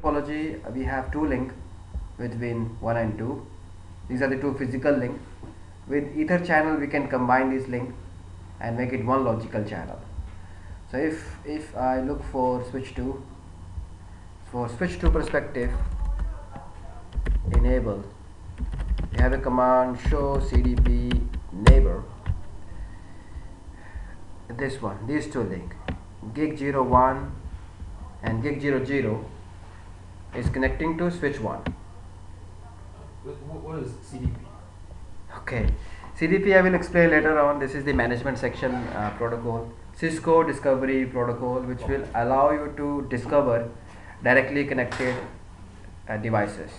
topology, we have two links between 1 and 2. These are the two physical links. With ether channel we can combine this link and make it one logical channel. So if I look for switch 2, for switch 2 perspective, enable, we have a command show CDP neighbor. This one, these two links, gig 01 and gig 00 is connecting to switch 1. What is CDP? Okay, CDP I will explain later on. This is the management section protocol, Cisco discovery protocol, which will allow you to discover directly connected devices.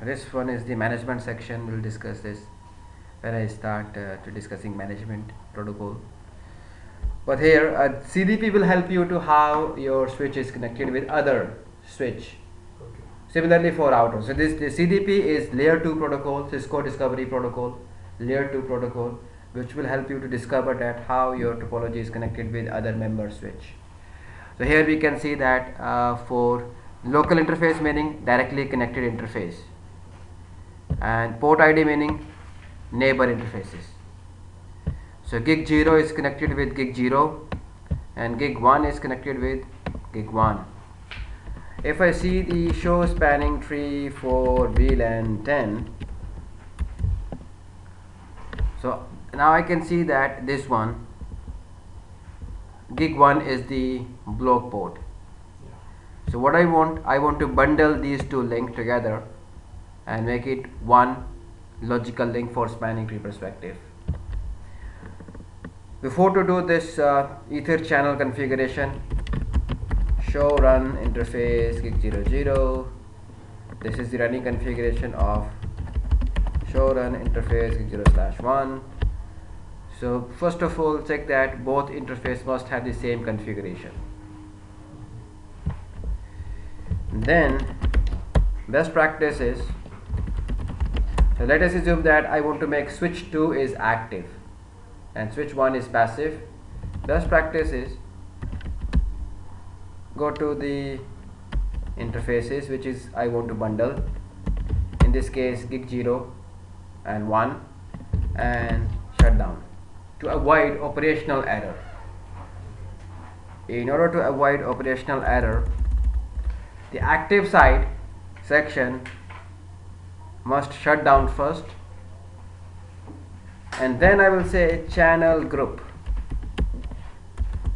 This one is the management section. We'll discuss this when I start to discussing management protocol. But here CDP will help you to how your switch is connected with other switch. Okay. Similarly for router. So this CDP is layer 2 protocol, Cisco discovery protocol, layer 2 protocol, which will help you to discover that how your topology is connected with other member switch. So here we can see that for local interface meaning directly connected interface, and port ID meaning neighbor interfaces. So gig 0 is connected with gig 0 and gig 1 is connected with gig 1. If I see the show spanning tree for VLAN 10, so now I can see that this one, gig 1 is the block port. So what I want to bundle these two links together and make it one logical link for spanning tree perspective. Before to do this ether channel configuration, show run interface gig 00. This is the running configuration of show run interface gig 0/1. So first of all, check that both interface must have the same configuration. Then best practice is, so let us assume that I want to make switch 2 is active and switch 1 is passive. Best practice is go to the interfaces which is I want to bundle, in this case gig 0 and 1, and shut down to avoid operational error. In order to avoid operational error, the active side section must shut down first, and then I will say channel group.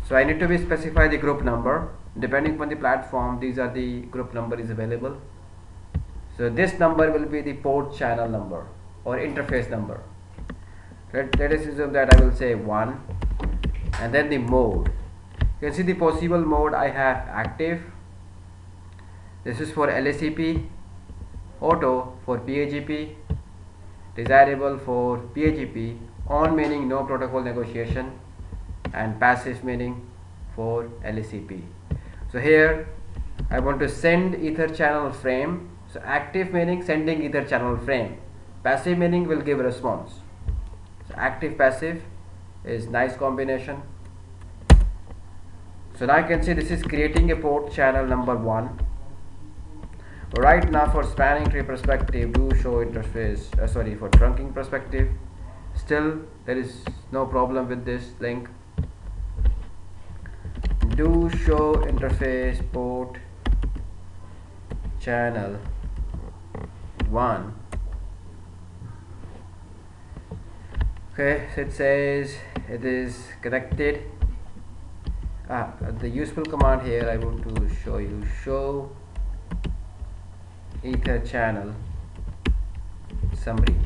So I need to be specify the group number. Depending upon the platform, these are the group number is available. So this number will be the port channel number or interface number. Let us assume that I will say 1, and then the mode. You can see the possible mode I have active. This is for LACP, auto for PAGP, desirable for PAGP, on meaning no protocol negotiation, and passive meaning for LACP. So here I want to send ether channel frame. So active meaning sending ether channel frame, passive meaning will give response. So active passive is nice combination. So now I can see this is creating a port channel number 1. Right now for spanning tree perspective, do show interface, for trunking perspective, still there is no problem with this link. Do show interface port channel 1. Okay, so it says it is connected. The useful command here I want to show you, show ether channel summary.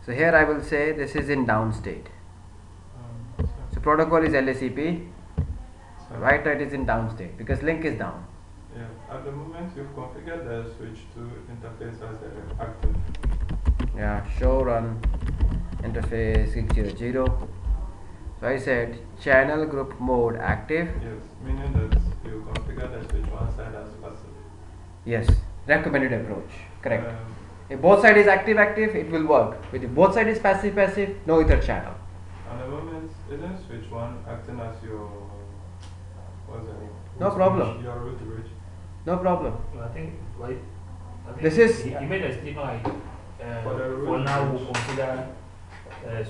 So here I will say this is in down state. So protocol is LACP, right now it is in down state because link is down. Yeah, at the moment you've configured the switch to interface as active. Yeah, show run interface gig 00. So I said channel group mode active. Yes, meaning that you configure the switch one side as passive. Yes, recommended approach, correct. If both side is active, it will work. But if both side is passive, no ether channel. At the moment, isn't switch one acting as your, what's the name? No problem. Your root bridge. No problem. I think This is- he made a statement like For now we'll consider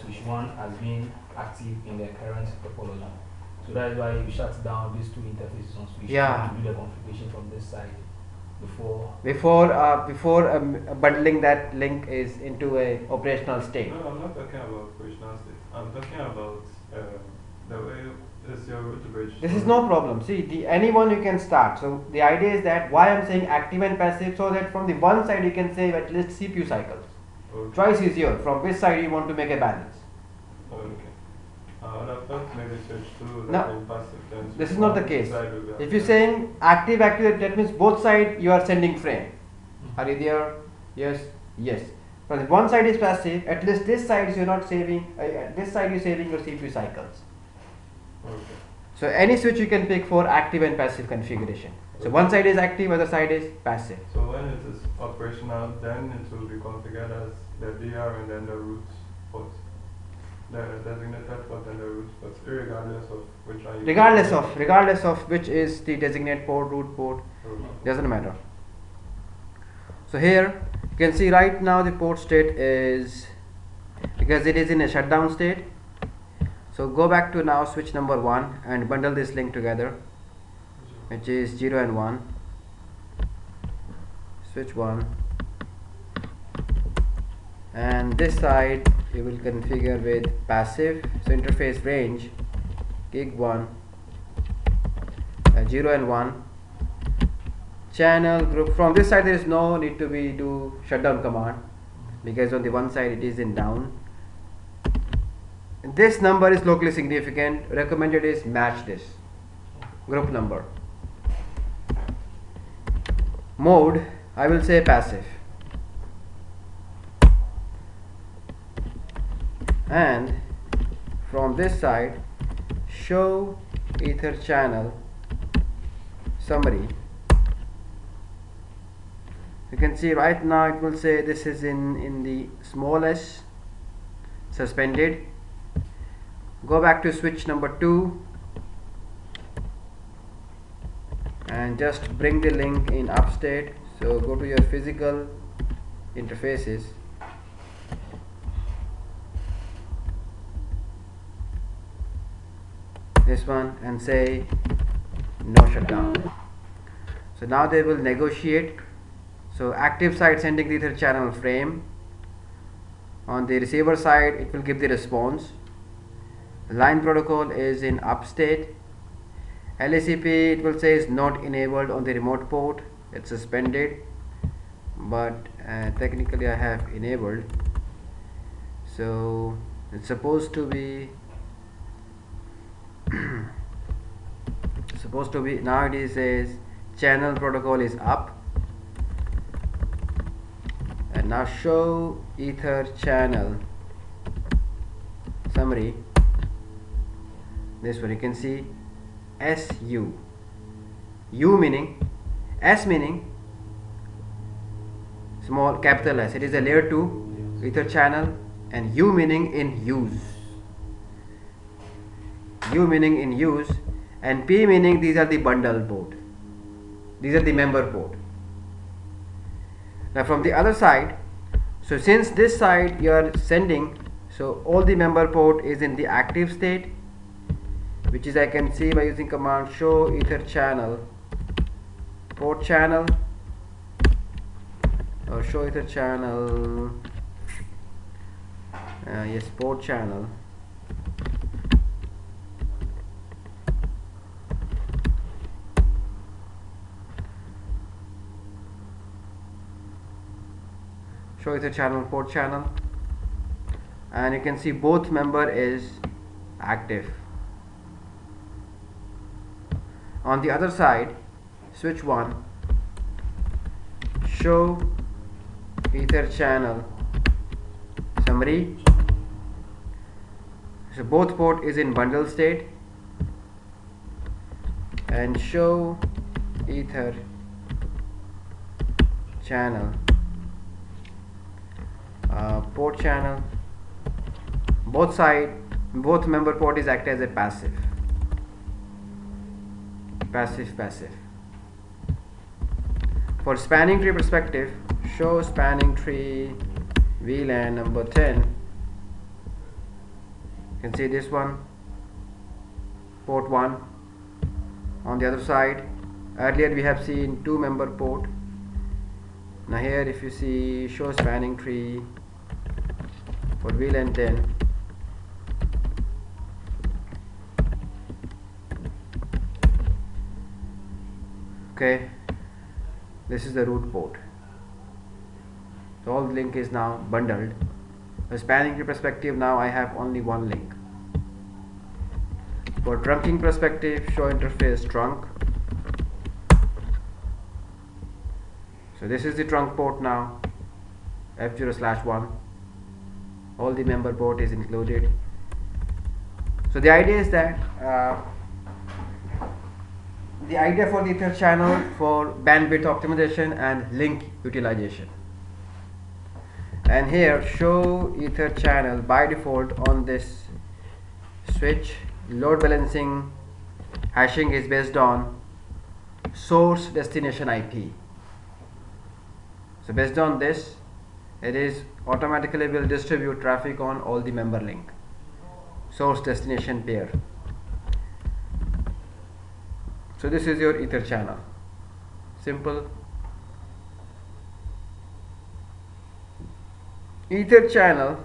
switch 1 as being active in the current topology. So that is why you shut down these two interfaces on switch 2 to do the configuration from this side before bundling that link is into a operational state. No, I'm not talking about operational state. I'm talking about the way is your root bridge. This is no problem. See, anyone you can start. So the idea is that why I'm saying active and passive, so that from the one side you can save at least CPU cycles. Okay. Choice is yours. From which side you want to make a balance. Okay. I thought maybe switch to No. passive. Then This switch is not the one case. side will be If you're active. saying active, that means both sides you are sending frame. Are you there? Yes. Yes. But if one side is passive, at least this side you're not saving. This side you're saving your CPU cycles. Okay. So any switch you can pick for active and passive configuration. So one side is active, other side is passive. So when it is operational, then it will be configured as the DR and then the root port. The designated port and the root port, regardless of which one you Regardless of which is the designated port, root port, doesn't matter. So here you can see right now the port state is, because it is in a shutdown state. So go back to now switch number 1 and bundle this link together, which is 0 and 1. Switch 1, and this side you will configure with passive. So interface range gig 1, 0 and 1. Channel group, from this side there is no need to be do shutdown command, because on the one side it is in down. This number is locally significant. Recommended is match this group number. Mode, I will say passive, and from this side show ether channel summary. You can see right now it will say this is in the small s, suspended. Go back to switch number 2 and just bring the link in upstate. So go to your physical interfaces, this one, and say no shutdown. So now they will negotiate. So active side sending the ether channel frame, on the receiver side it will give the response. Line protocol is in upstate. LACP it will say is not enabled on the remote port, it's suspended, but technically I have enabled. So it's supposed to be now it is says channel protocol is up. And now show ether channel summary. This one you can see SU. U meaning, S meaning small capital S. It is a layer 2 ether channel, and U meaning in use. U meaning in use, and P meaning these are the bundle port. These are the member port. Now from the other side, so since this side you are sending, so all the member port is in the active state, which is I can see by using command show ether channel port channel, or show ether channel yes, port channel. Show ether channel port channel, and you can see both member is active. On the other side, switch 1, show ether channel summary. So both port is in bundle state, and show ether channel port channel. Both member port is act as a passive. passive. For spanning tree perspective, show spanning tree VLAN number 10. You can see this one, port 1. On the other side, earlier we have seen 2 member port. Now here if you see show spanning tree for VLAN 10, okay, this is the root port. So all the link is now bundled. For spanning tree perspective, now I have only one link. For trunking perspective, show interface trunk. So this is the trunk port now, F0/1. All the member port is included. So the idea is that the idea for the Ether channel for bandwidth optimization and link utilization. And here show Ether channel by default on this switch. Load balancing hashing is based on source destination IP. So based on this, it is automatically will distribute traffic on all the member link, source destination pair. So this is your Ether channel. Simple. Ether channel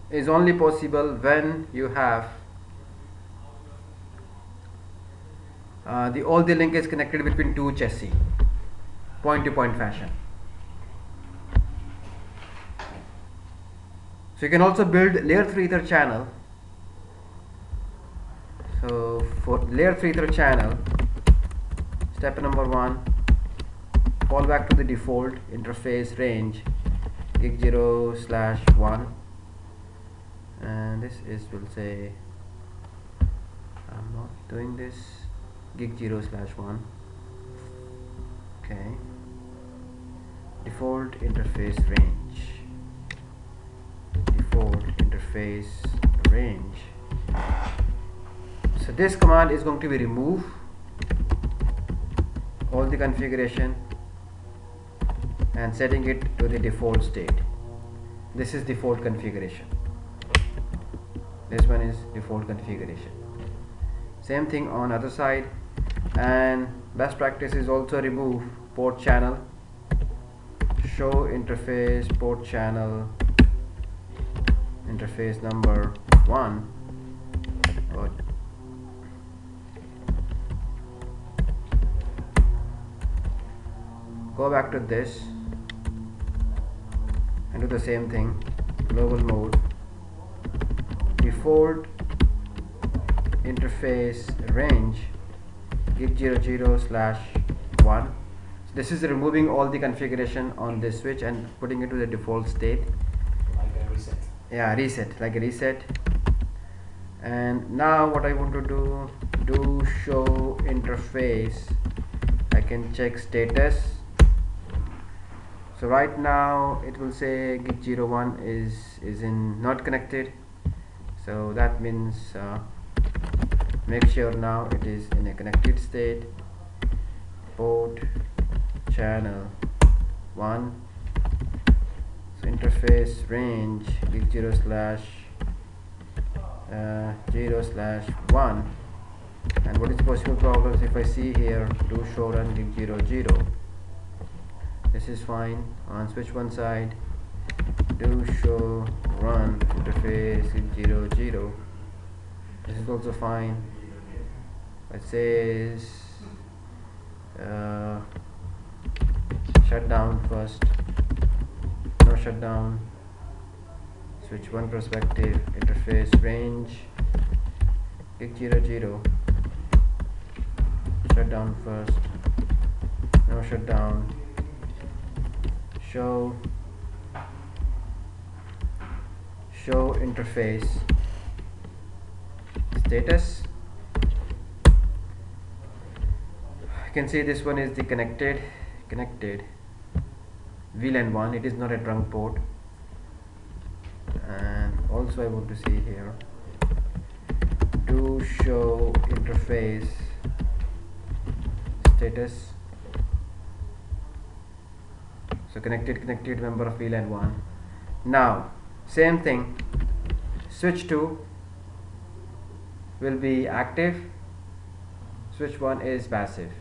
is only possible when you have all the link is connected between 2 chassis, point-to-point fashion. So you can also build layer 3 Ether channel. So for layer 3 Ether channel, step number 1, fall back to the default interface range gig 0/1, and this is, will say, I'm not doing this, gig 0/1. Okay, default interface range, so this command is going to be remove all the configuration and setting it to the default state. This is default configuration. This one is default configuration. Same thing on other side. And best practice is also remove port channel. Show interface port channel interface number 1. Go back to this and do the same thing. Global mode, default interface range gig 0/1. This is removing all the configuration on this switch and putting it to the default state. Like a reset. Yeah, reset, like a reset. And now what I want to do show interface. I can check status. So right now it will say gig 01 is in not connected. So that means make sure now it is in a connected state. Port channel 1. So interface range gig 0/1. And what is possible problems if I see here do show run gig 00. This is fine. On switch one side, do show run interface gig 00. This is also fine. It says shut down first. No shutdown. Switch 1 perspective interface range gig 00. Shut down first. No shutdown. Show interface status. You can see this one is the connected VLAN 1. It is not a trunk port. And also I want to see here do show interface status. So connected member of VLAN 1. Now same thing, switch 2 will be active, switch 1 is passive,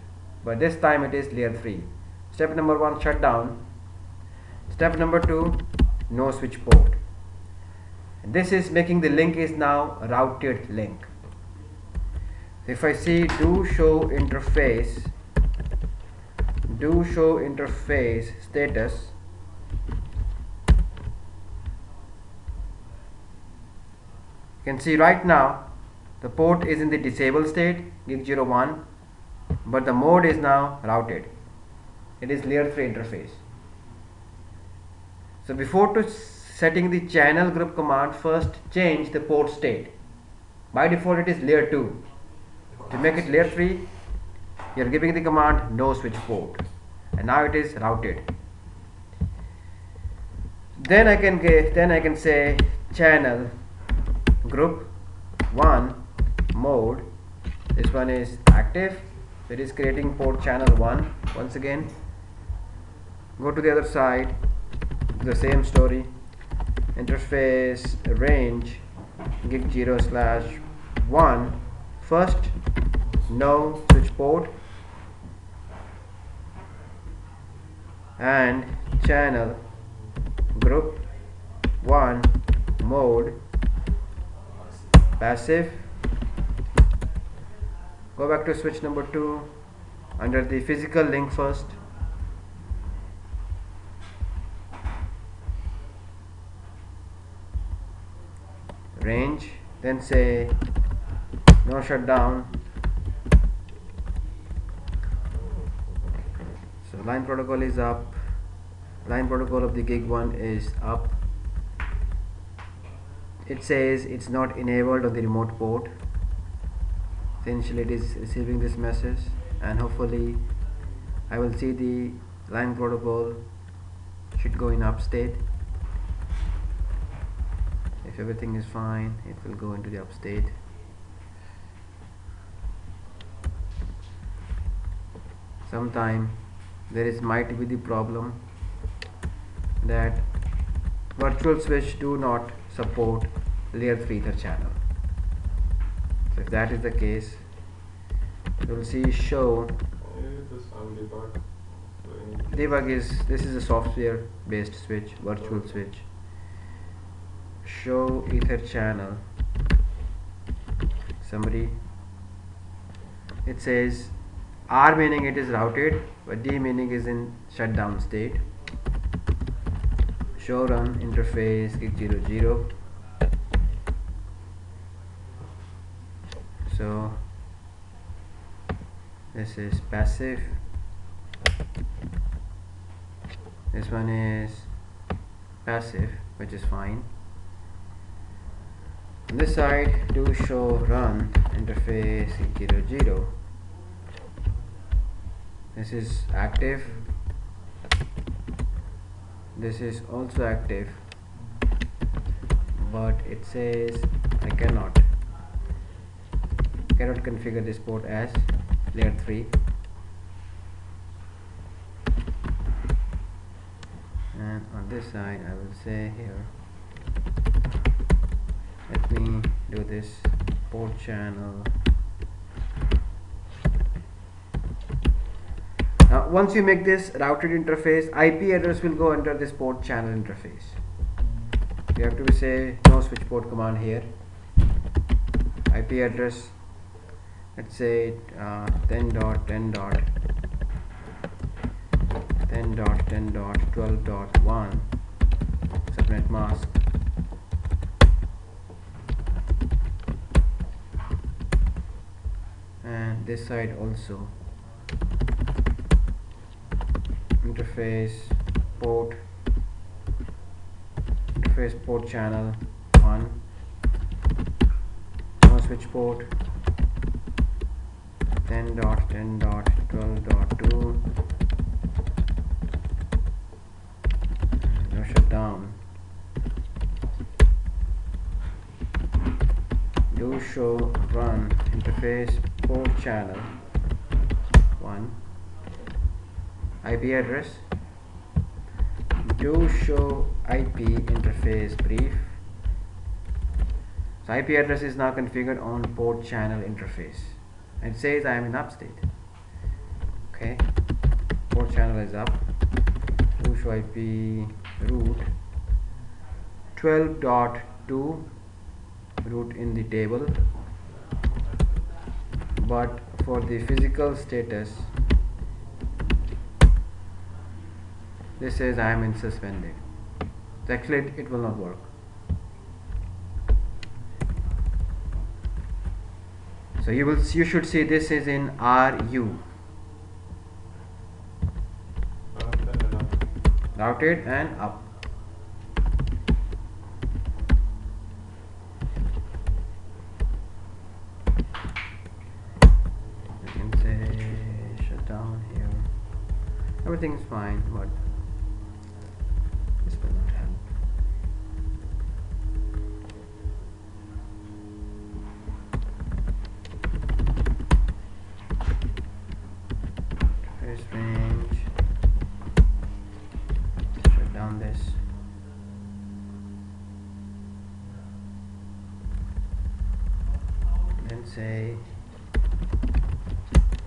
but this time it is layer 3. Step number 1, shut down. Step number 2, no switch port. This is making the link is now routed link. If I see do show interface status, you can see right now the port is in the disabled state, gig01, but the mode is now routed. It is layer 3 interface. So before to setting the channel group command, first change the port state. By default it is layer 2. To make it layer 3, you are giving the command no switch port, and now it is routed. Then I can say channel group 1 mode. This one is active, it is creating port channel 1. Once again, go to the other side, the same story. Interface range gig0/1. First, no switch port, and channel group 1 mode passive. Go back to switch number 2 under the physical link first. Range, then say no shutdown. So line protocol is up, line protocol of the gig 1 is up. It says it's not enabled on the remote port. Essentially it is receiving this message, and hopefully I will see the line protocol should go in up state. If everything is fine, it will go into the up state. Sometime there is might be the problem that virtual switch do not support layer 3 Ether channel. So if that is the case, you will see show debug is, this is a software based switch, virtual switch. Show Ether channel summary. It says R meaning it is routed, but D meaning is in shutdown state. Show run interface gig00. So this is passive, this one is passive, which is fine. On this side, do show run interface gig00. This is active, this is also active, but it says I cannot configure this port as layer 3. And on this side I will say here, let me do this port channel. Now once you make this routed interface, IP address will go under this port channel interface. You have to say no switch port command here. IP address, let's say 10.10.10.10.12.1 subnet mask. And this side also interface port channel 1, no switch port 10.10.12.2, no shutdown. Do show run interface port channel 1, IP address, do show IP interface brief. So IP address is now configured on port channel interface. It says I am in upstate. Okay, port channel is up. Do show IP root 12.2 root in the table, but for the physical status this says I am in suspended. So actually it will not work. So you should see this is in RU, routed and up. You can say shut down here. Everything is fine, but this will not help. First range, shut down this. Then say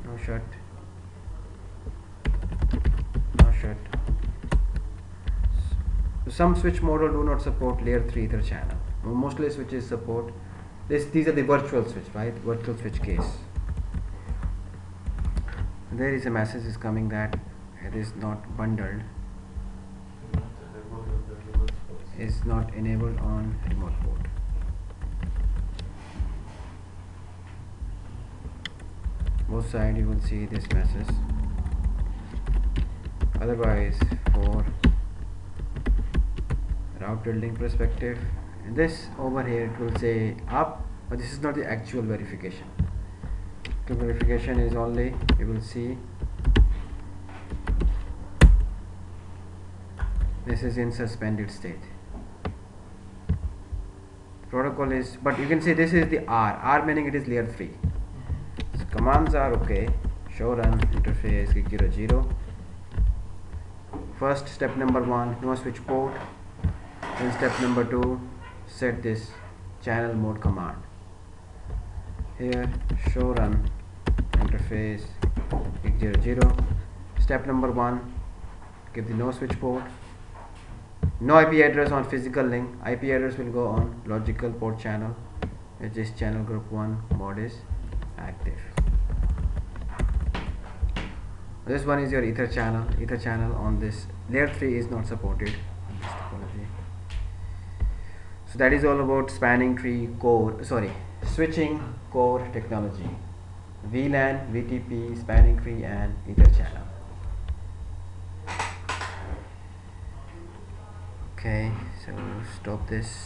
no shut, no shut. Some switch model do not support layer 3 ether channel. Mostly switches support this. These are the virtual switch, right? Virtual switch case. There is a message is coming that it is not bundled, is not enabled on remote port. Both sides you will see this message. Otherwise, for router link perspective, this over here it will say up, but this is not the actual verification. The verification is only, you will see this is in suspended state. Protocol is, but you can see this is the R meaning it is layer 3. So commands are okay. Show run interface gig 00. First step number 1, no switch port. Then step number 2, set this channel mode command. Here show run interface gig 00. Step number 1, give the no switch port. No IP address on physical link. IP address will go on logical port channel, which is channel group 1 mode is active. This one is your ether channel. Ether channel on this layer 3 is not supported on this topology. So that is all about spanning tree core, switching core technology, VLAN, VTP, spanning tree and ether channel. Okay, so stop this.